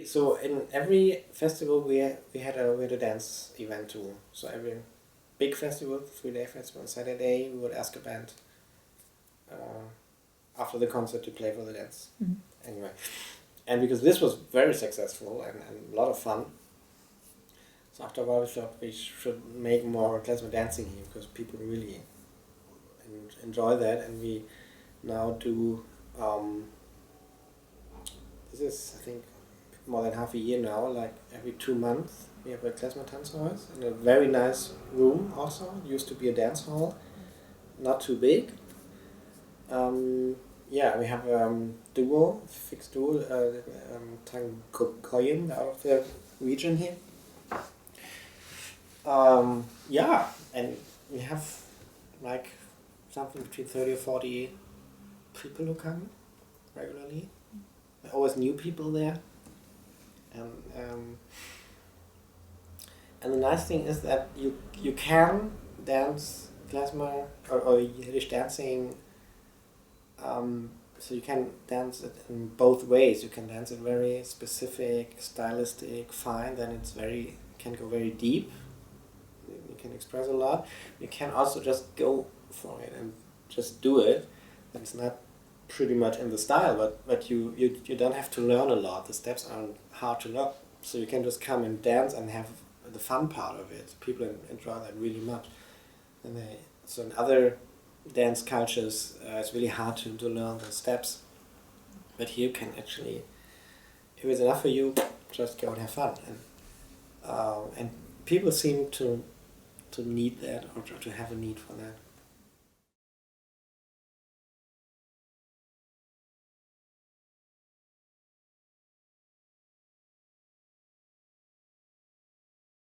So in every festival we had a dance event too. So every big festival, 3-day festival on Saturday, we would ask a band after the concert to play for the dance. Anyway, and because this was very successful and a lot of fun, so after a while we thought we should make more klezmer dancing here because people really enjoy that, and we now do. This is, I think, more than half a year now. Like every 2 months, we have a Klezmer Tanzhaus in a very nice room. Also, it used to be a dance hall, not too big. Yeah, we have duo, fixed duo, Tangoyen out of the region here. Yeah, and we have like something between 30 or 40 people who come regularly. There are always new people there. And the nice thing is that you can dance klezmer or Yiddish dancing. So you can dance it in both ways. You can dance it very specific, stylistic, fine. Then can go very deep. You can express a lot. You can also just go for it and just do it. It's not pretty much in the style, but you don't have to learn a lot. The steps aren't hard to learn, so you can just come and dance and have the fun part of it. People enjoy that really much. So in other dance cultures, it's really hard to learn the steps, but here you can actually, if it's enough for you, just go and have fun. And people seem to need that, or to have a need for that.